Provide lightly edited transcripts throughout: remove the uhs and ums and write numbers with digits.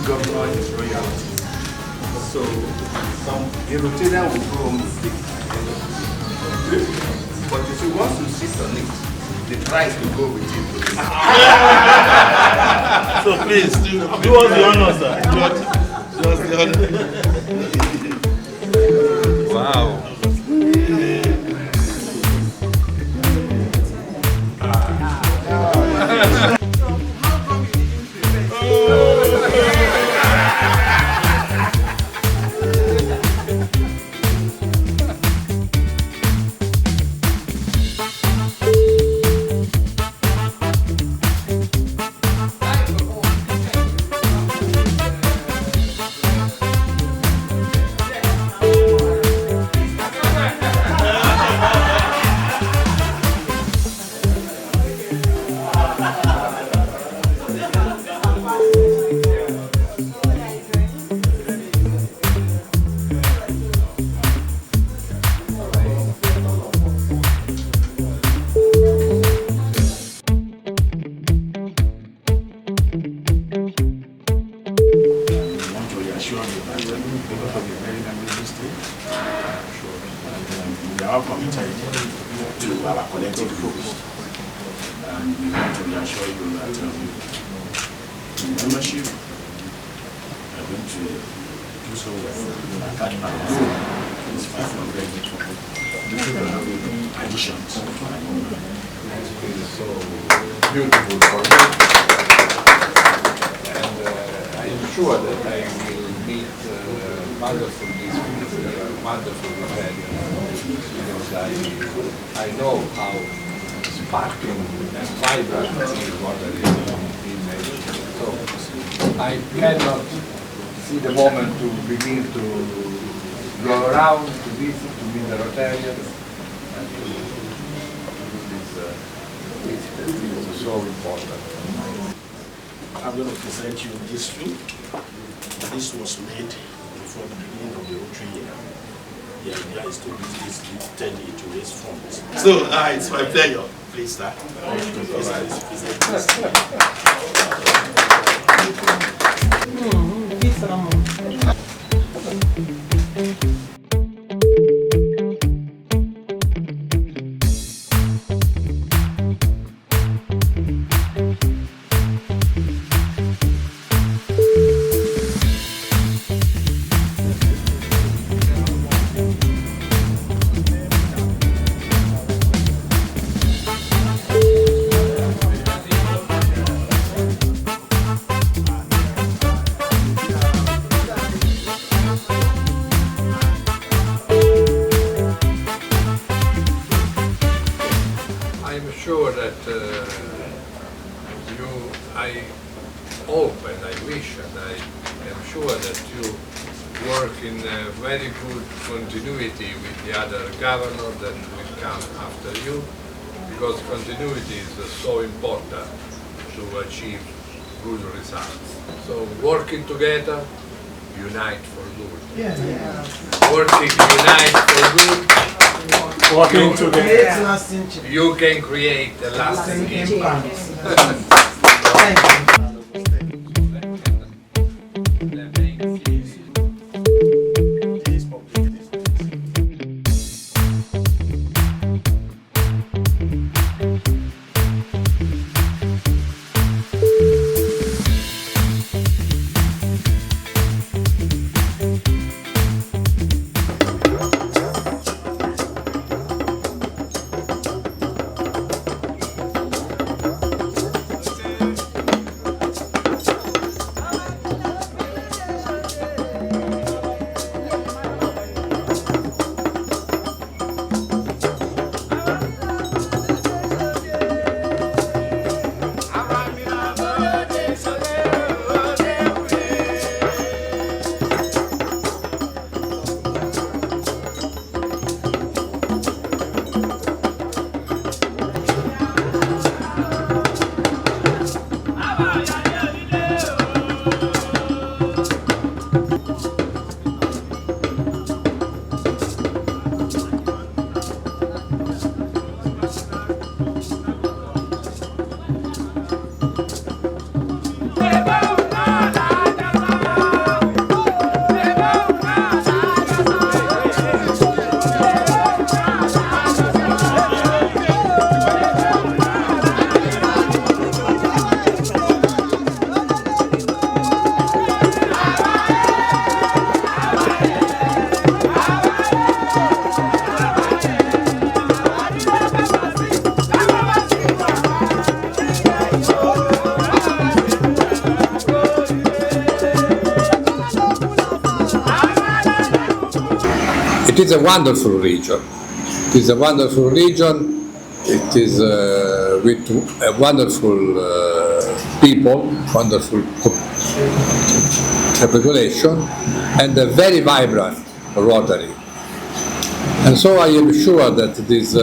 governor is royalty. So a Rotarian will go home with it. But you see, once you sit on it, the price will go with it. So please, do us the honor, sir. Do us the honor. Wow. I'm going to present you this film. This was made before the beginning of the Rotary year. The idea is to use this digitally to raise funds. So, it's my pleasure. Please start. Continuity with the other governor that will come after you, because continuity is so important to achieve good results. So working together, unite for good. Working unite for good. Working together, you can create a lasting impact. Thank you. It is a wonderful region. It is a wonderful region. It is with a wonderful people, wonderful population, and a very vibrant Rotary. And so I am sure that this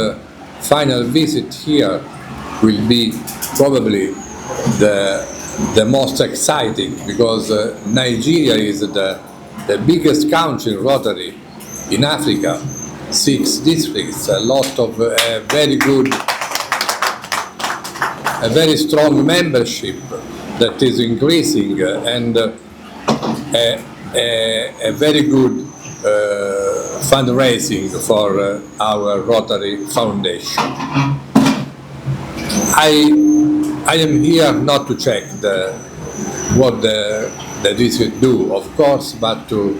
final visit here will be probably the most exciting, because Nigeria is the biggest country in Rotary in Africa, 6 districts, a lot of very strong membership that is increasing, and a very good fundraising for our Rotary Foundation. I am here not to check what the district do, of course, but to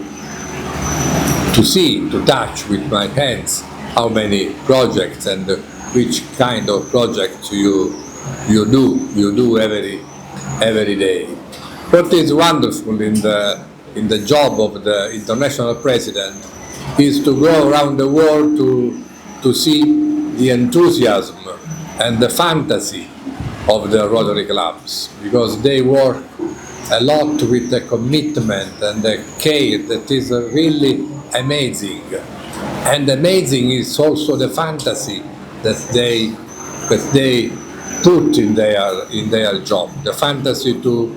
see, to touch with my hands how many projects and which kind of projects you do every day. What is wonderful in the job of the international president is to go around the world to see the enthusiasm and the fantasy of the Rotary clubs, because they work a lot with the commitment and the care that is really amazing. And amazing is also the fantasy that they put in their job, the fantasy to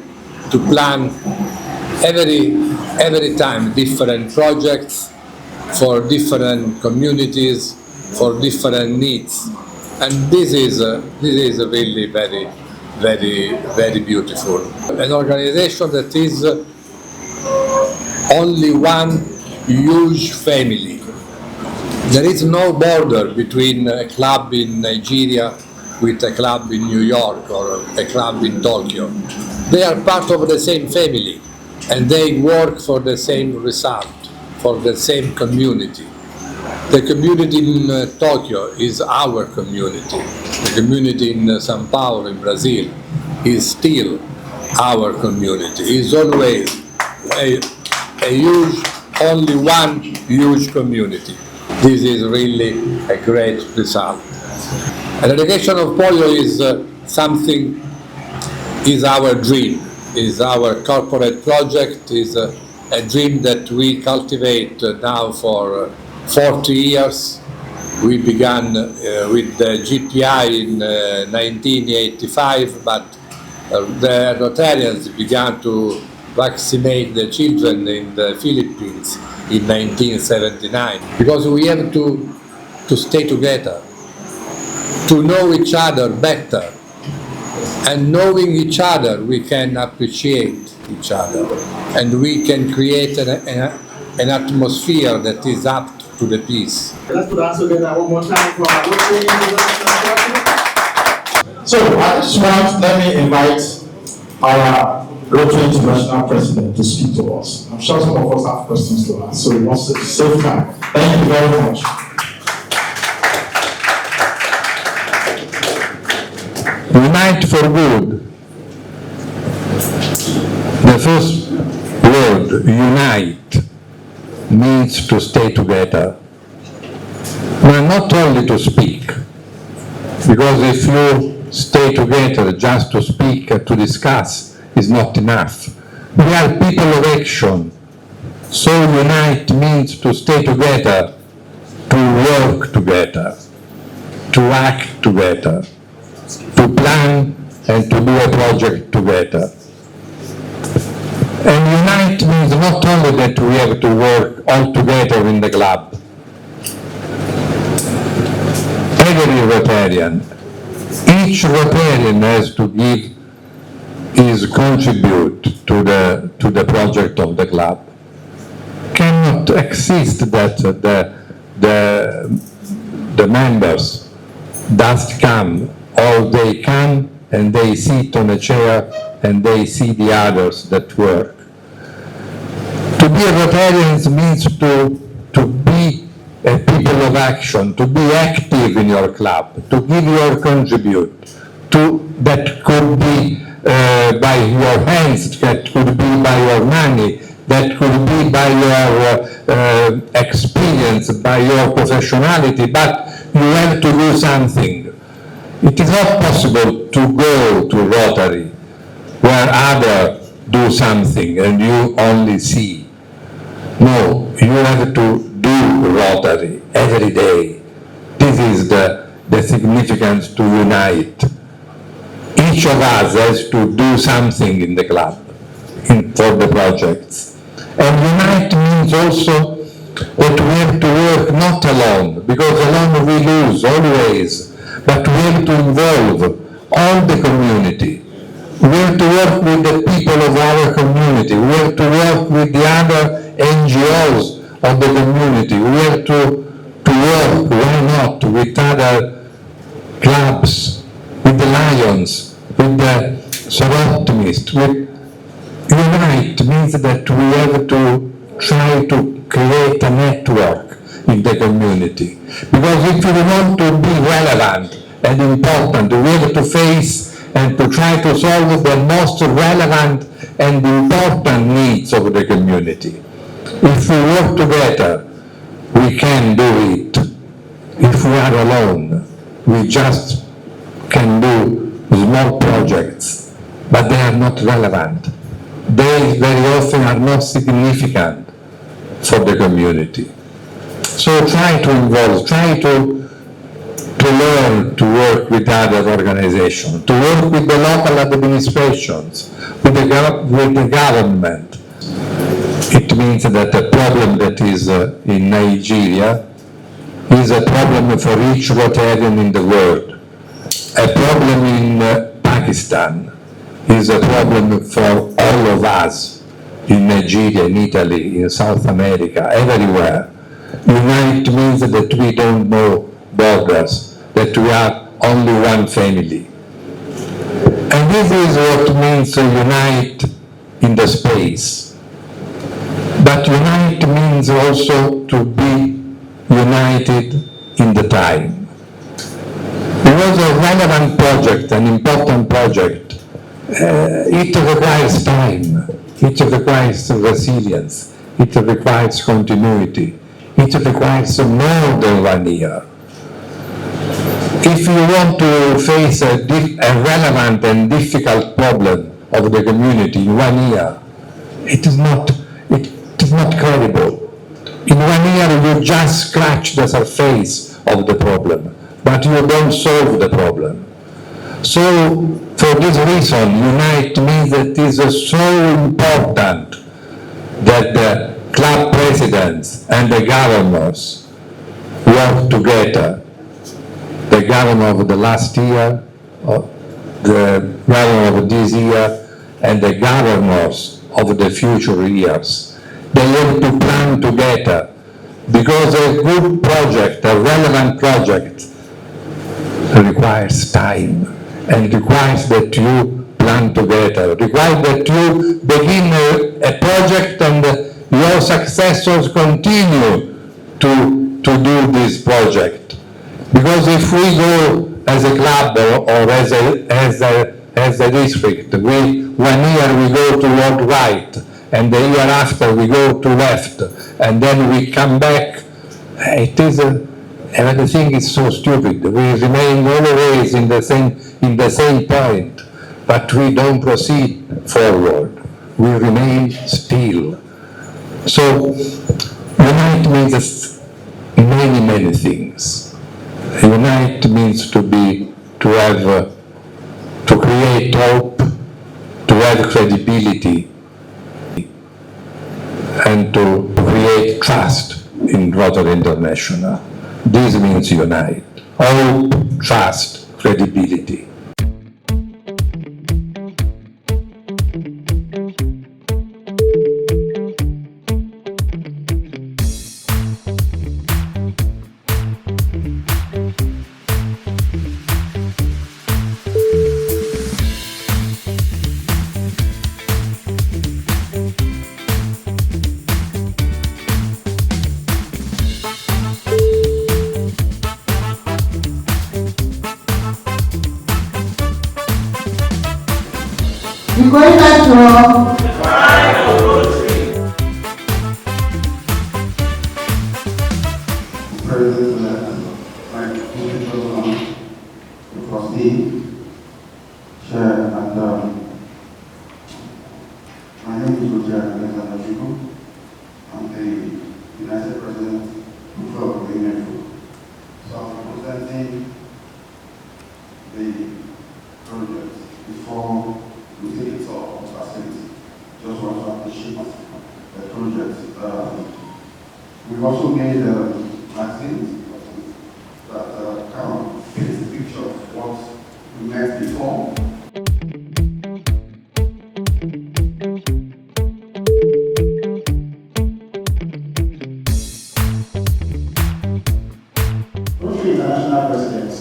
plan every time different projects for different communities, for different needs. And this is really very beautiful. An organization that is only one huge family. There is no border between a club in Nigeria with a club in New York or a club in Tokyo. They are part of the same family, and they work for the same result, for the same community. The community in Tokyo is our community. The community in São Paulo, in Brazil, is still our community. It's always a huge, only one huge community. This is really a great result. Eradication of polio is is our dream, is our corporate project, is a dream that we cultivate now for 40 years. We began with the GPI in 1985, but the Rotarians began to vaccinate the children in the Philippines in 1979, because we have to stay together, to know each other better, and knowing each other we can appreciate each other, and we can create an atmosphere that is apt to the peace. Let's put our hands together one more time for our Rotary International. So at this point, let me invite our Rotary International President to speak to us. I'm sure some of us have questions to ask, so we want to save time. Thank you very much. Unite for good. The first word, unite, means to stay together. But not only to speak, because if you stay together just to speak, to discuss, is not enough. We are people of action. So unite means to stay together, to work together, to act together, to plan and to do a project together. And unite means not only that we have to work all together in the club. Every Rotarian, each Rotarian has to give his contribute to the project of the club. Cannot exist that the members just come, or they come and they sit on a chair and they see the others that work. To be a Rotarian means to be a people of action, to be active in your club, to give your contribute, that could be by your hands, that could be by your money, that could be by your experience, by your professionality, but you have to do something. It is not possible to go to Rotary where others do something and you only see. No, you have to do Rotary every day. This is the significance to unite. Each of us has to do something in the club for the projects. And unite means also that we have to work not alone, because alone we lose always, but we have to involve all the community. We have to work with the people of our community. We have to work with the other NGOs of the community. We have to work, why not, with other clubs, with the Lions, with the Soroptimists. Unite means that we have to try to create a network in the community. Because if we want to be relevant and important, we have to face and to try to solve the most relevant and important needs of the community. If we work together, we can do it. If we are alone, we just can do small projects, but they are not relevant. They very often are not significant for the community. So try to involve, try to learn to work with other organizations, to work with the local administrations, with the government. It means that the problem that is in Nigeria is a problem for each Rotarian in the world. A problem in Pakistan is a problem for all of us in Nigeria, in Italy, in South America, everywhere. Unite means that we don't know borders, that we are only one family. And this is what means to unite in the space. But unite means also to be united in the time. Because a relevant project, an important project, it requires time, it requires resilience, it requires continuity, it requires more than 1 year. If you want to face a relevant and difficult problem of the community in 1 year, it is not credible. In 1 year you just scratch the surface of the problem, but you don't solve the problem. So for this reason, unite means that it is so important that the club presidents and the governors work together. The governor of the last year, the governor of this year, and the governors of the future years. They have to plan together, because a good project, a relevant project, requires time, and requires that you plan together, requires that you begin a project and your successors continue to do this project. Because if we go as a club or as a district, 1 year we go toward right, and the year after we go to left, and then we come back, everything is so stupid. We remain always in the same point, but we don't proceed forward. We remain still. So unite means many things. Unite means to create hope, to have credibility, and to create trust in Rotary International. This means unite. Hope, trust, credibility. President, my President, Trustee, Chair, and my name is Maria Arezzo-Criscione. I'm the United President of Rotary International. So I'm presenting the project before we take it off the facility. Just want to appreciate the project. We've also made vaccines that kind of paints the picture of what we met before. Rotary International President,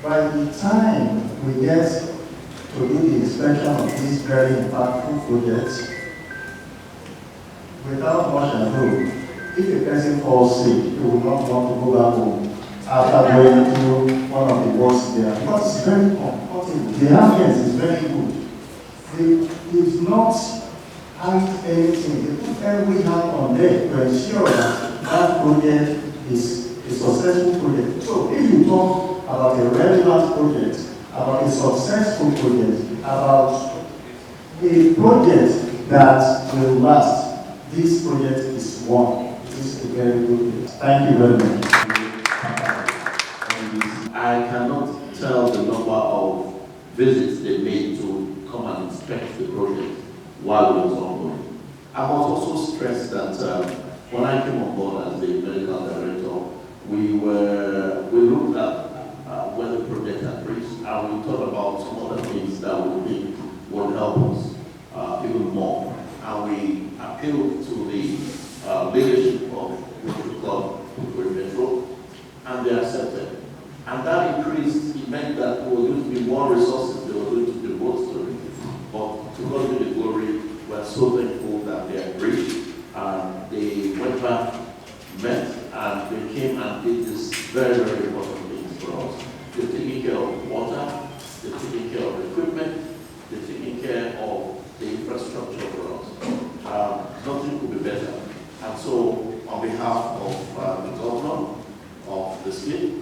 by the time we get to do the inspection of this very impactful project, without much ado, if a person falls sick, he will not want to go back home after going through one of the wards there. Because it's very comfortable. The ambience is very good. It's not hide anything. They put every hand on deck to ensure that that project is a successful project. So if you talk about a relevant project, about a successful project, about a project that will last, this project is one. This is a very good project. Thank you very much. I cannot tell the number of visits they made to come and inspect the project while it was ongoing. I must also stress that when I came on board as the medical director, we looked at where the project had reached, and we thought about some other things that we think would help us even more. And we appealed to the leadership of Rotary Club Metro, and they accepted. And that increased, it meant that there was going to be more resources they were going to devote to it. But to God be the glory, we're so thankful that they agreed. And they went back, met, and they came and did this very, very important things for us. They're taking care of water, they're taking care of equipment, they're taking care of the infrastructure for us. Nothing could be better. And so, on behalf of the governor of the state,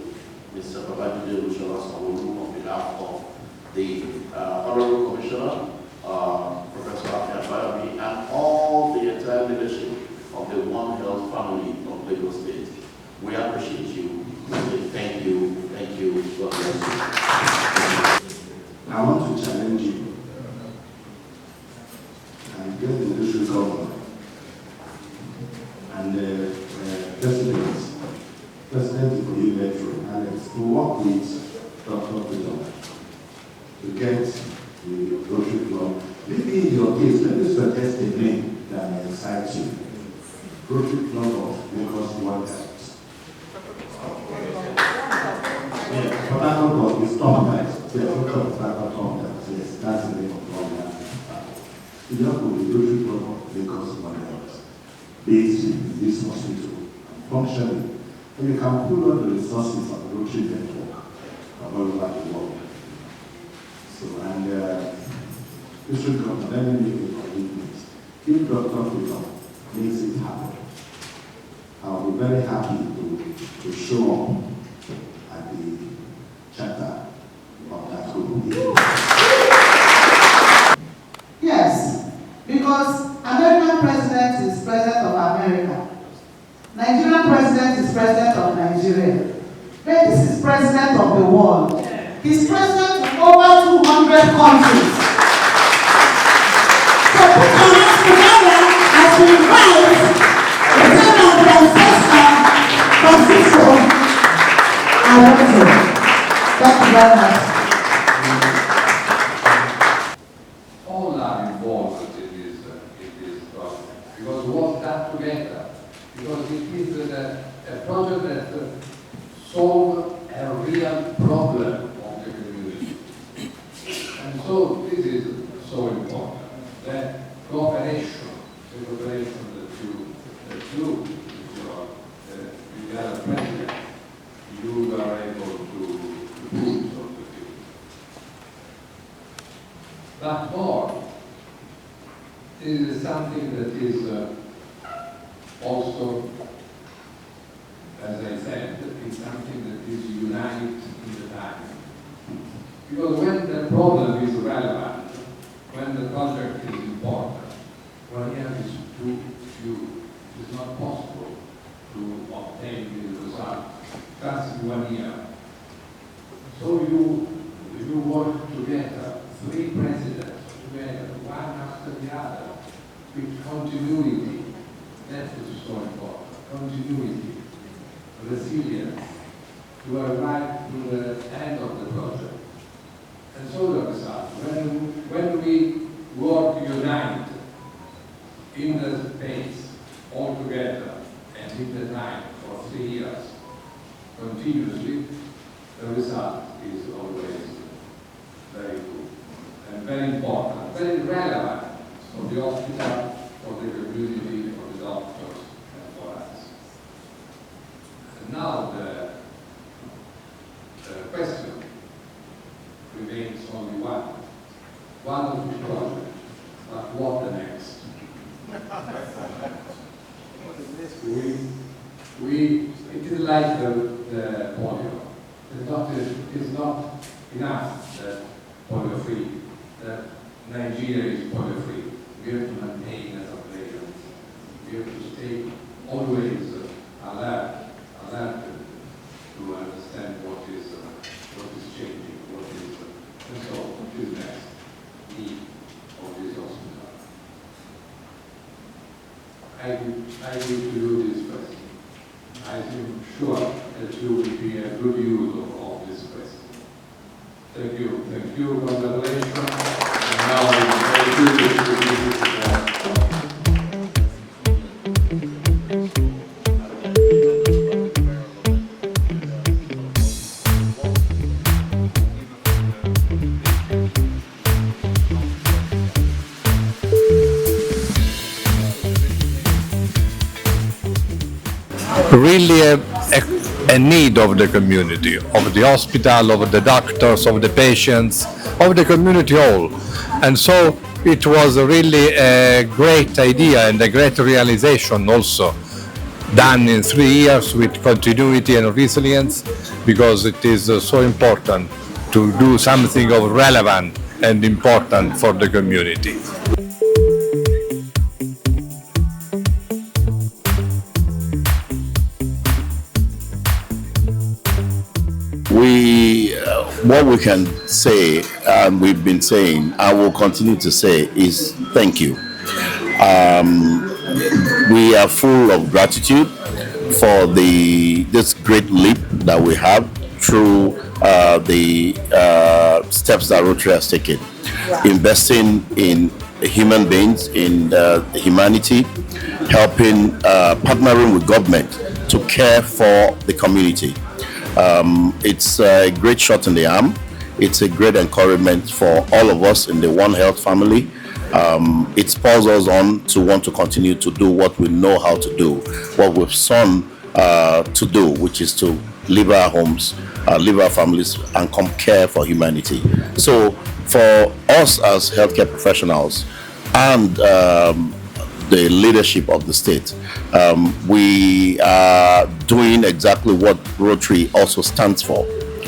Mr. Babajide Olusola, on behalf of the Honorable Commissioner, Professor Arezzo, and all the entire leadership of the One Health family of Lagos State, we appreciate you. Thank you. Thank you. God bless you. I want to challenge you and get the district governor and the President of Ikoyi Metro, Alex, to work with Dr. Odan to get the Rotary Club. Maybe in your case, let me suggest a name that may excite you. Rotary Club of Lagos One Health. Yes, but I don't know, it's Tom. Yes, that's the name of One Health. You know, the Rotary Club of Lagos One Health, based in this hospital, functioning. And you can pull on the resources of the Rotary network all over the world. So, and this will come, let me make a commitment. If Dr. Odan makes it happen, I'll be very happy to show up at the chapter of that group. Yes, because American president is president of America. Nigerian president is president of Nigeria. Then this is president of the world. He's president of over 200 countries. So put your hands together as we invite the General Francesco Arezzo. Thank you very much. All are involved in this project because we work that together. Because it is a project that solves a real problem of the community. And so this is so important. The cooperation that you the other president, you are able to do so. But more, this is something that is also, as I obtained this result. That's in 1 year. So you work together, 3 presidents together, one after the other, with continuity. That is so important. Continuity, resilience, to arrive to the end of the project. And so the result, when we work united in the space all together and in the time for 3 years continuously, the result is always very good and very important, very relevant for the hospital, for the community, for the doctors, and for us. And now the question remains only one of the projects, but what the next? It is like the polio. It is not enough that polio free, that Nigeria is polio free. We have to maintain as a player. We have to stay always alert to understand what is changing, and so what is next need of this hospital. I give to you this question. I am sure that you will be a good use of this question. Thank you, congratulations. And now I'm very good to be really a need of the community, of the hospital, of the doctors, of the patients, of the community all. And so it was really a great idea and a great realization also, done in 3 years with continuity and resilience, because it is so important to do something of relevant and important for the community. What we can say, and we've been saying, I will continue to say, is thank you. We are full of gratitude for this great leap that we have through the steps that Rotary has taken, investing in human beings, in humanity, helping, partnering with government to care for the community. It's a great shot in the arm. It's a great encouragement for all of us in the One Health family. It spurs us on to want to continue to do what we know how to do, what we've sworn to do, which is to leave our homes, leave our families, and come care for humanity. So for us as healthcare professionals and the leadership of the state, we are doing exactly what Rotary also stands for,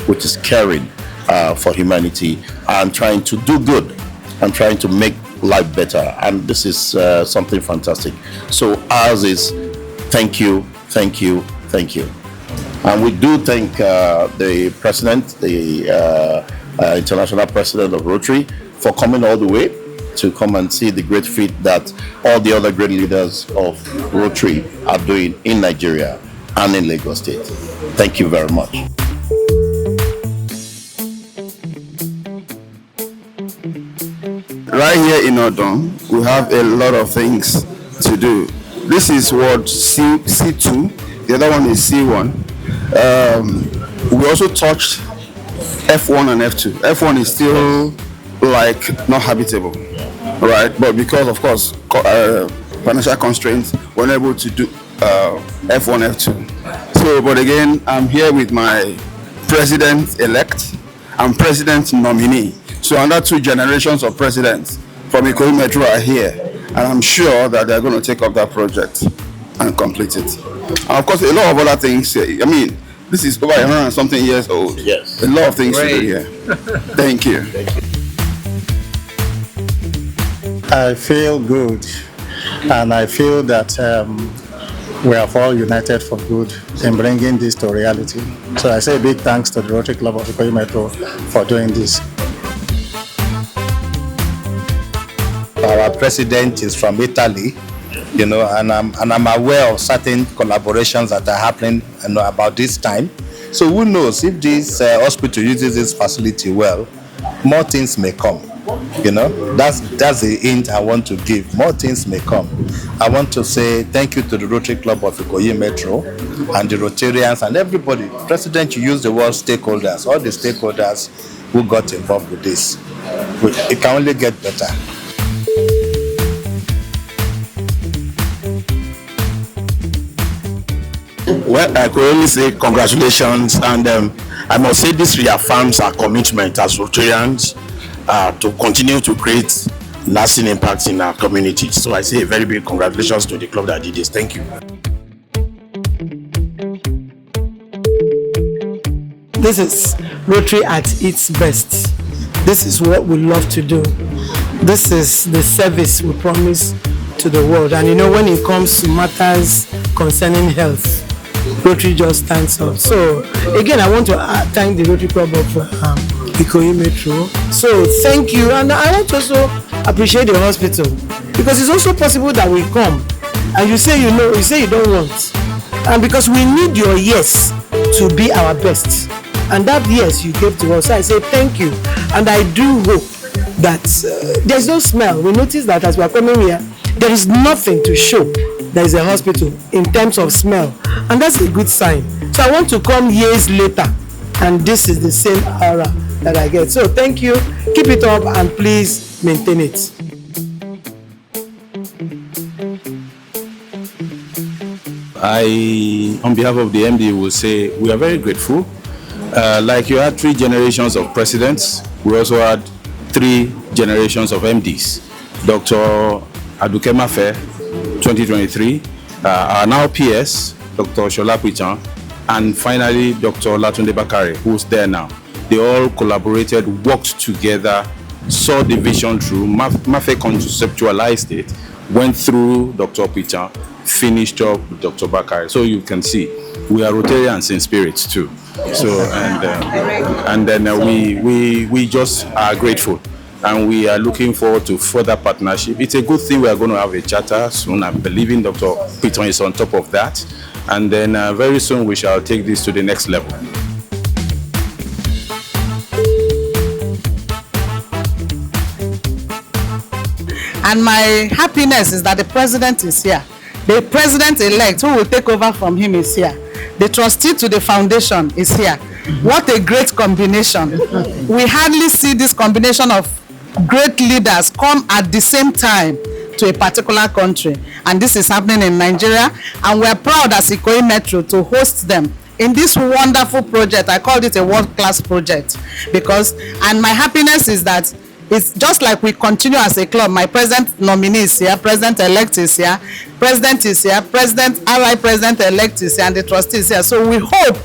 which is caring for humanity and trying to do good and trying to make life better. And this is something fantastic. So ours is thank you, thank you, thank you. And we do thank the president, the international president of Rotary, for coming all the way to come and see the great feat that all the other great leaders of Rotary are doing in Nigeria and in Lagos State. Thank you very much. Right here in Odan, we have a lot of things to do. This is ward C2, the other one is C1. We also touched F1 and F2. F1 is still like not habitable, right? But because of course financial constraints, we're not able to do F1, F2. So, but again, I'm here with my president-elect and president nominee. So another 2 generations of presidents from Ikoyi Metro are here, and I'm sure that they're going to take up that project and complete it. And of course, a lot of other things. I mean, this is over 100 and something years old. Yes. A lot of things to do here. Thank you. I feel good, and I feel that we have all united for good in bringing this to reality. So I say a big thanks to the Rotary Club of Ikoyi Metro for doing this. Our president is from Italy, and I'm aware of certain collaborations that are happening, about this time. So who knows, if this hospital uses this facility well, more things may come. That's the hint I want to give. More things may come. I want to say thank you to the Rotary Club of Ikoyi Metro and the Rotarians and everybody. President, you used the word stakeholders, all the stakeholders who got involved with this. It can only get better. Well, I could only say congratulations, and I must say this reaffirms our commitment as Rotarians to continue to create lasting impacts in our community. So I say a very big congratulations to the club that did this. Thank you. This is Rotary at its best. This is what we love to do. This is the service we promise to the world. And when it comes to matters concerning health, Rotary just stands up. So again, I want to thank the Rotary Club of Ikoyi Metro. So thank you, and I want to also appreciate the hospital, because it's also possible that we come and you say you don't want, and because we need your yes to be our best, and that yes you gave to us. So I say thank you, and I do hope that there's no smell. We notice that as we are coming here, there is nothing to show there is a hospital in terms of smell, and that's a good sign. So I want to come years later and this is the same aura that I get. So thank you, keep it up, and please maintain it. I, on behalf of the MD, will say we are very grateful. Like you had 3 generations of presidents, we also had 3 generations of MDs. Dr. Aduke Mafe, 2023, our now PS, Dr. Shola Pichan, and finally Dr. Latunde Bakare, who's there now. They all collaborated, worked together, saw the vision through. Mafe conceptualized it, went through Dr. Pichan, finished up with Dr. Bakare. So you can see we are Rotarians in spirit too. So and then we just are grateful, and we are looking forward to further partnership. It's a good thing we are going to have a charter soon. I'm believing Dr. Piton is on top of that, and then very soon we shall take this to the next level. And my happiness is that the president is here. The president-elect who will take over from him is here. The trustee to the foundation is here. What a great combination. We hardly see this combination of great leaders come at the same time to a particular country. And this is happening in Nigeria. And we're proud as Ikoyi Metro to host them in this wonderful project. I called it a world-class project and my happiness is that it's just like we continue as a club. My president nominee is here, president-elect is here, president is here, ally president-elect is here, and the trustee is here. So we hope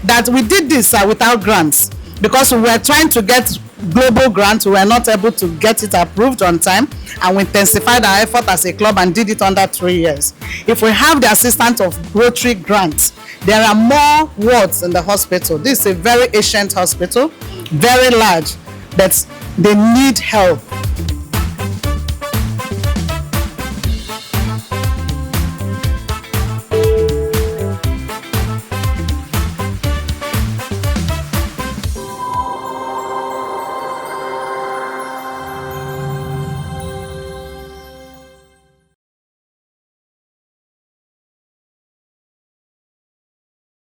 that we did this without grants, because we were trying to get global grants. We were not able to get it approved on time, and we intensified our effort as a club and did it under 3 years. If we have the assistance of Rotary grants, there are more wards in the hospital. This is a very ancient hospital, very large, but they need help.